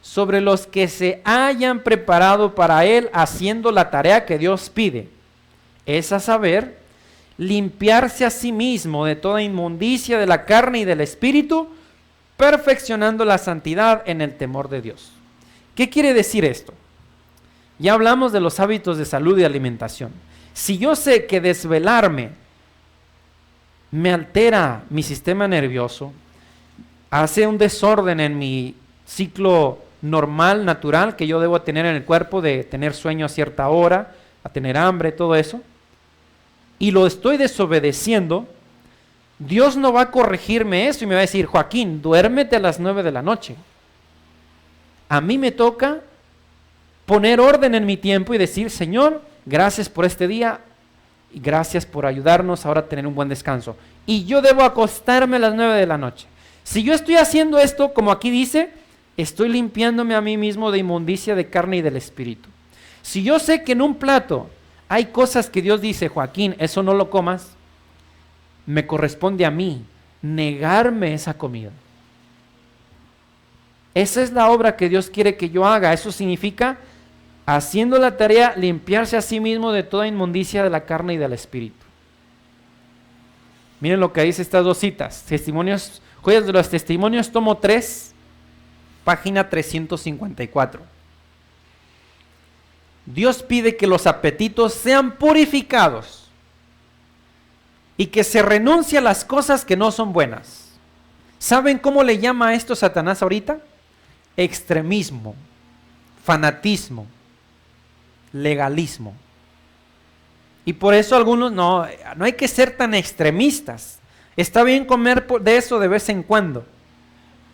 sobre los que se hayan preparado para él haciendo la tarea que Dios pide. Es a saber, limpiarse a sí mismo de toda inmundicia de la carne y del espíritu, perfeccionando la santidad en el temor de Dios. ¿Qué quiere decir esto? Ya hablamos de los hábitos de salud y alimentación. Si yo sé que desvelarme me altera mi sistema nervioso, hace un desorden en mi ciclo normal, natural, que yo debo tener en el cuerpo, de tener sueño a cierta hora, a tener hambre, todo eso, y lo estoy desobedeciendo, Dios no va a corregirme eso y me va a decir, Joaquín, duérmete a las 9 de la noche. A mí me toca poner orden en mi tiempo y decir, Señor, gracias por este día y gracias por ayudarnos ahora a tener un buen descanso. Y yo debo acostarme a las 9 de la noche. Si yo estoy haciendo esto, como aquí dice, estoy limpiándome a mí mismo de inmundicia de carne y del espíritu. Si yo sé que en un plato hay cosas que Dios dice, Joaquín, eso no lo comas, me corresponde a mí negarme esa comida. Esa es la obra que Dios quiere que yo haga. Eso significa, haciendo la tarea, limpiarse a sí mismo de toda inmundicia de la carne y del espíritu. Miren lo que dice estas dos citas. Testimonios, Joyas de los Testimonios, tomo 3, página 354. Dios pide que los apetitos sean purificados y que se renuncie a las cosas que no son buenas. ¿Saben cómo le llama a esto Satanás ahorita? Extremismo, fanatismo, legalismo. Y por eso algunos no hay que ser tan extremistas. Está bien comer de eso de vez en cuando.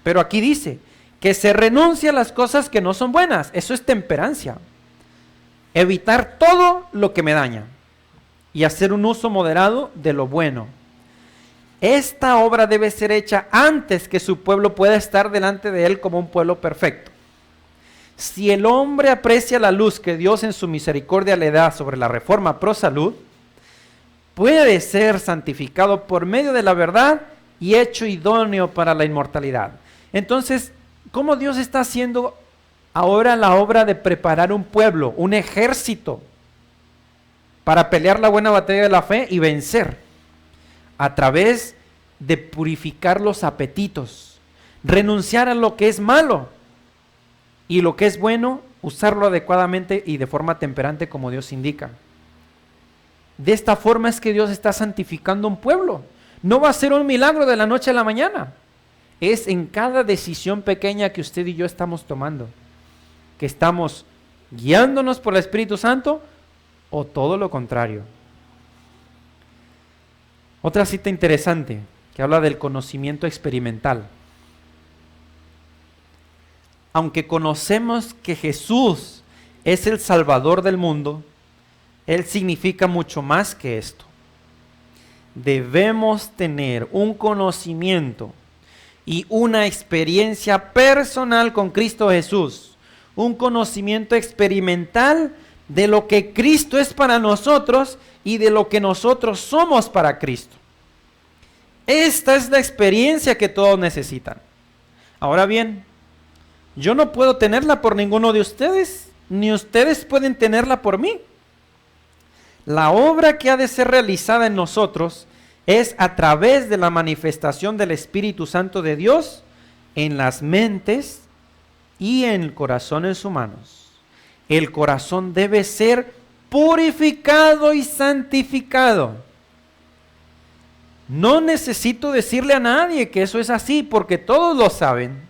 Pero aquí dice que se renuncie a las cosas que no son buenas. Eso es temperancia. Evitar todo lo que me daña y hacer un uso moderado de lo bueno. Esta obra debe ser hecha antes que su pueblo pueda estar delante de él como un pueblo perfecto. Si el hombre aprecia la luz que Dios en su misericordia le da sobre la reforma pro salud, puede ser santificado por medio de la verdad y hecho idóneo para la inmortalidad. Entonces, ¿cómo Dios está haciendo ahora la obra de preparar un pueblo, un ejército, para pelear la buena batalla de la fe y vencer? A través de purificar los apetitos, renunciar a lo que es malo y lo que es bueno, usarlo adecuadamente y de forma temperante como Dios indica. De esta forma es que Dios está santificando un pueblo. No va a ser un milagro de la noche a la mañana. Es en cada decisión pequeña que usted y yo estamos tomando, que estamos guiándonos por el Espíritu Santo o todo lo contrario. Otra cita interesante que habla del conocimiento experimental. Aunque conocemos que Jesús es el Salvador del mundo, Él significa mucho más que esto. Debemos tener un conocimiento y una experiencia personal con Cristo Jesús, un conocimiento experimental de lo que Cristo es para nosotros y de lo que nosotros somos para Cristo. Esta es la experiencia que todos necesitan. Ahora bien, yo no puedo tenerla por ninguno de ustedes, ni ustedes pueden tenerla por mí. La obra que ha de ser realizada en nosotros es a través de la manifestación del Espíritu Santo de Dios en las mentes y en corazones humanos. El corazón debe ser purificado y santificado. No necesito decirle a nadie que eso es así, porque todos lo saben.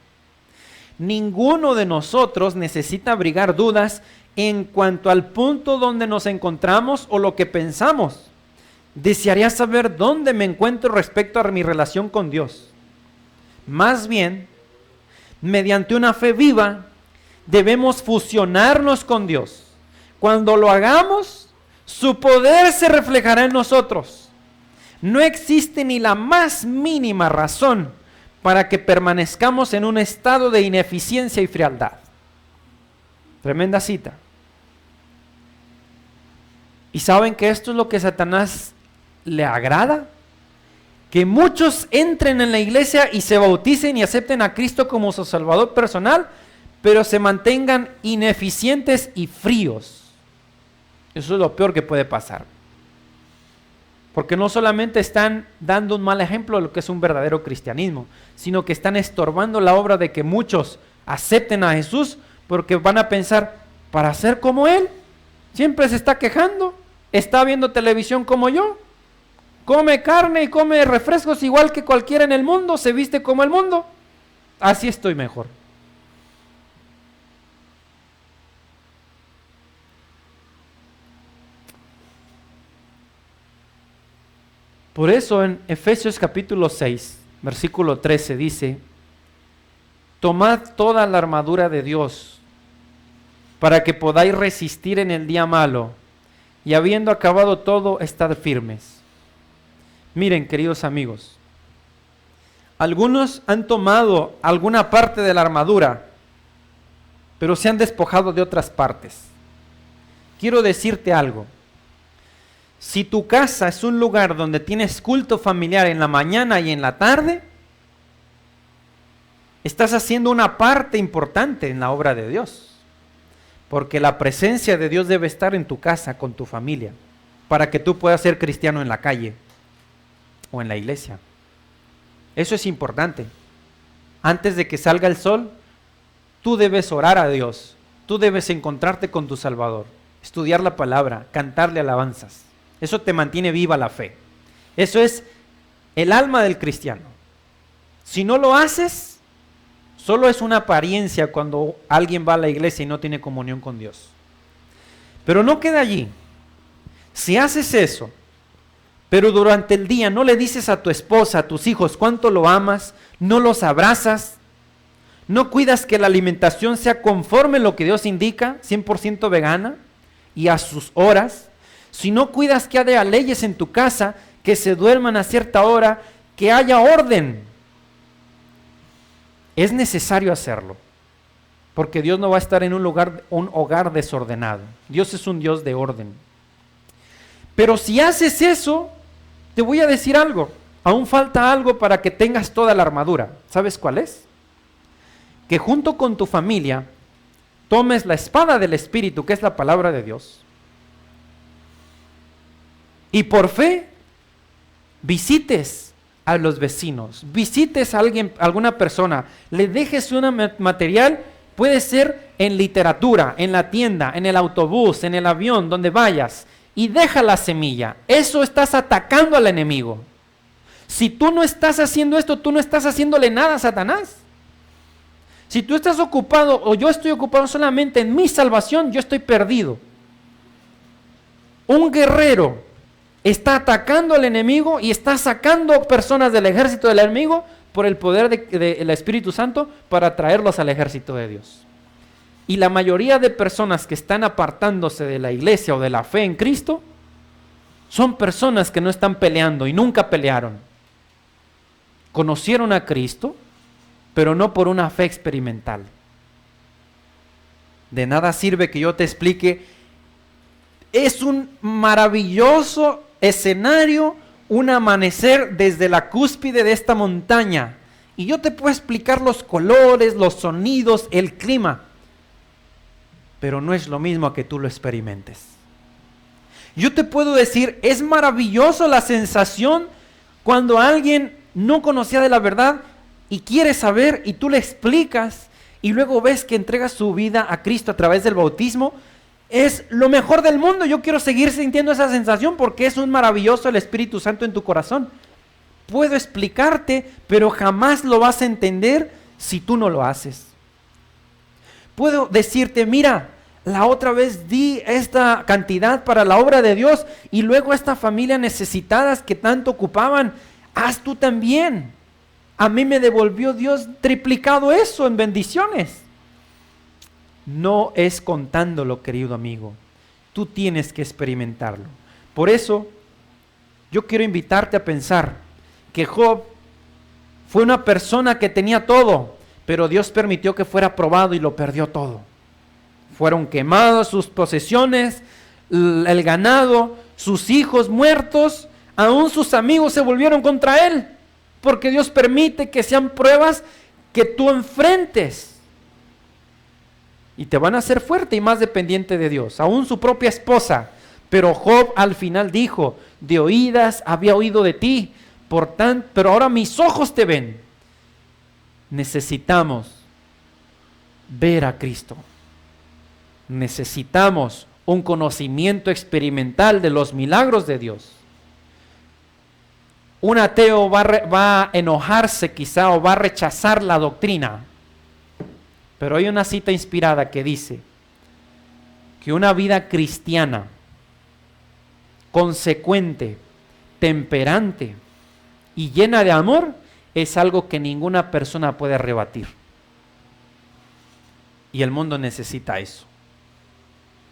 Ninguno de nosotros necesita abrigar dudas en cuanto al punto donde nos encontramos o lo que pensamos. Desearía saber dónde me encuentro respecto a mi relación con Dios. Más bien, mediante una fe viva, debemos fusionarnos con Dios. Cuando lo hagamos, su poder se reflejará en nosotros. No existe ni la más mínima razón para que permanezcamos en un estado de ineficiencia y frialdad. Tremenda cita. ¿Y saben que esto es lo que a Satanás le agrada? Que muchos entren en la iglesia y se bauticen y acepten a Cristo como su Salvador personal, pero se mantengan ineficientes y fríos. Eso es lo peor que puede pasar. Porque no solamente están dando un mal ejemplo de lo que es un verdadero cristianismo, sino que están estorbando la obra de que muchos acepten a Jesús, porque van a pensar, para ser como Él, siempre se está quejando, está viendo televisión como yo, come carne y come refrescos igual que cualquiera en el mundo, se viste como el mundo, así estoy mejor. Por eso en Efesios capítulo 6, versículo 13 dice, tomad toda la armadura de Dios para que podáis resistir en el día malo, y habiendo acabado todo, estad firmes. Miren, queridos amigos, algunos han tomado alguna parte de la armadura, pero se han despojado de otras partes. Quiero decirte algo. Si tu casa es un lugar donde tienes culto familiar en la mañana y en la tarde, estás haciendo una parte importante en la obra de Dios. Porque la presencia de Dios debe estar en tu casa, con tu familia, para que tú puedas ser cristiano en la calle o en la iglesia. Eso es importante. Antes de que salga el sol, tú debes orar a Dios. Tú debes encontrarte con tu Salvador, estudiar la palabra, cantarle alabanzas. Eso te mantiene viva la fe. Eso es el alma del cristiano. Si no lo haces, solo es una apariencia cuando alguien va a la iglesia y no tiene comunión con Dios. Pero no queda allí. Si haces eso, pero durante el día no le dices a tu esposa, a tus hijos cuánto lo amas, no los abrazas, no cuidas que la alimentación sea conforme a lo que Dios indica, 100% vegana y a sus horas, si no cuidas que haya leyes en tu casa, que se duerman a cierta hora, que haya orden, es necesario hacerlo, porque Dios no va a estar en un hogar desordenado. Dios es un Dios de orden. Pero si haces eso, te voy a decir algo, aún falta algo para que tengas toda la armadura. ¿Sabes cuál es? Que junto con tu familia tomes la espada del Espíritu, que es la palabra de Dios, y por fe visites a los vecinos, visites a alguna persona, le dejes un material, puede ser en literatura, en la tienda, en el autobús, en el avión, donde vayas, y deja la semilla. Eso estás atacando al enemigo. Si tú no estás haciendo esto, tú no estás haciéndole nada a Satanás. Si tú estás ocupado o yo estoy ocupado solamente en mi salvación, yo estoy perdido. Un guerrero está atacando al enemigo y está sacando personas del ejército del enemigo por el poder del Espíritu Santo para traerlos al ejército de Dios. Y la mayoría de personas que están apartándose de la iglesia o de la fe en Cristo son personas que no están peleando y nunca pelearon. Conocieron a Cristo, pero no por una fe experimental. De nada sirve que yo te explique. Es un maravilloso escenario, un amanecer desde la cúspide de esta montaña. Y yo te puedo explicar los colores, los sonidos, el clima. Pero no es lo mismo que tú lo experimentes. Yo te puedo decir, es maravilloso la sensación cuando alguien no conocía de la verdad y quiere saber y tú le explicas y luego ves que entrega su vida a Cristo a través del bautismo. Es lo mejor del mundo. Yo quiero seguir sintiendo esa sensación porque es un maravilloso el Espíritu Santo en tu corazón. Puedo explicarte, pero jamás lo vas a entender si tú no lo haces. Puedo decirte, mira, la otra vez di esta cantidad para la obra de Dios y luego esta familia necesitadas que tanto ocupaban, haz tú también. A mí me devolvió Dios triplicado eso en bendiciones. No es contándolo, querido amigo. Tú tienes que experimentarlo. Por eso, yo quiero invitarte a pensar que Job fue una persona que tenía todo, pero Dios permitió que fuera probado y lo perdió todo. Fueron quemadas sus posesiones, el ganado, sus hijos muertos, aún sus amigos se volvieron contra él, porque Dios permite que sean pruebas que tú enfrentes. Y te van a hacer fuerte y más dependiente de Dios, aún su propia esposa. Pero Job al final dijo, de oídas había oído de ti, pero ahora mis ojos te ven. Necesitamos ver a Cristo. Necesitamos un conocimiento experimental de los milagros de Dios. Un ateo va a enojarse quizá o va a rechazar la doctrina. Pero hay una cita inspirada que dice que una vida cristiana, consecuente, temperante y llena de amor es algo que ninguna persona puede rebatir. Y el mundo necesita eso.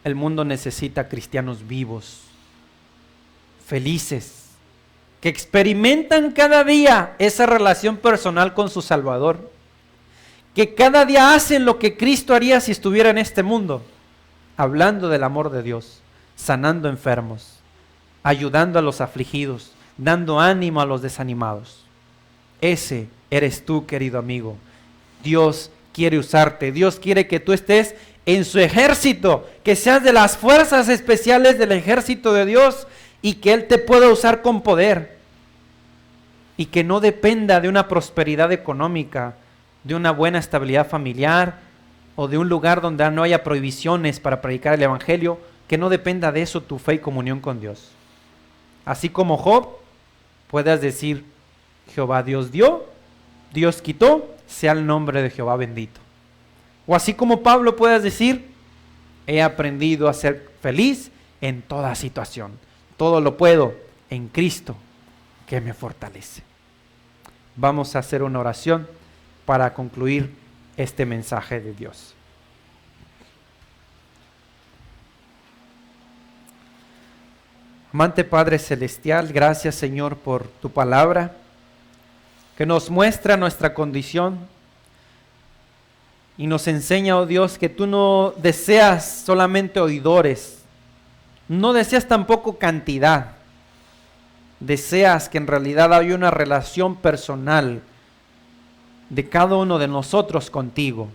El mundo necesita cristianos vivos, felices, que experimentan cada día esa relación personal con su Salvador, que cada día hacen lo que Cristo haría si estuviera en este mundo, hablando del amor de Dios, sanando enfermos, ayudando a los afligidos, dando ánimo a los desanimados. Ese eres tú, querido amigo. Dios quiere usarte, Dios quiere que tú estés en su ejército, que seas de las fuerzas especiales del ejército de Dios y que Él te pueda usar con poder y que no dependa de una prosperidad económica, de una buena estabilidad familiar o de un lugar donde no haya prohibiciones para predicar el evangelio, que no dependa de eso tu fe y comunión con Dios. Así como Job, puedas decir, Jehová Dios dio, Dios quitó, sea el nombre de Jehová bendito. O así como Pablo puedas decir, he aprendido a ser feliz en toda situación. Todo lo puedo en Cristo que me fortalece. Vamos a hacer una oración para concluir este mensaje de Dios. Amante Padre Celestial, gracias Señor por tu palabra que nos muestra nuestra condición y nos enseña, oh Dios, que tú no deseas solamente oidores, no deseas tampoco cantidad, deseas que en realidad haya una relación personal de cada uno de nosotros contigo,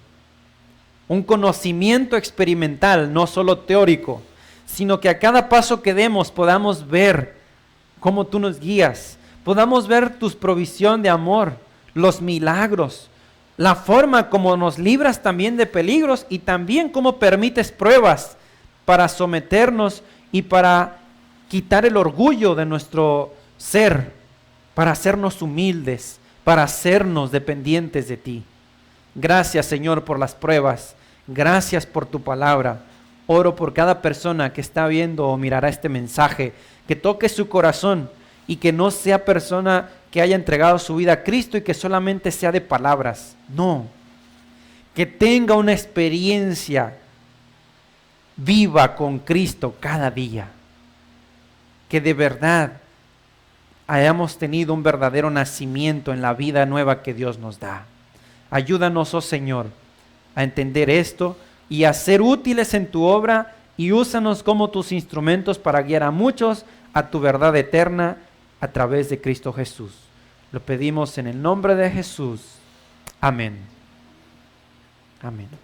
un conocimiento experimental, no solo teórico, sino que a cada paso que demos podamos ver cómo tú nos guías, podamos ver tu provisión de amor, los milagros, la forma como nos libras también de peligros y también cómo permites pruebas para someternos y para quitar el orgullo de nuestro ser, para hacernos humildes, para hacernos dependientes de ti. Gracias, Señor, por las pruebas. Gracias por tu palabra. Oro por cada persona que está viendo o mirará este mensaje, que toque su corazón y que no sea persona que haya entregado su vida a Cristo y que solamente sea de palabras. No, que tenga una experiencia viva con Cristo cada día. Que de verdad hayamos tenido un verdadero nacimiento en la vida nueva que Dios nos da. Ayúdanos, oh Señor, a entender esto y a ser útiles en tu obra, y úsanos como tus instrumentos para guiar a muchos a tu verdad eterna a través de Cristo Jesús. Lo pedimos en el nombre de Jesús. Amén. Amén.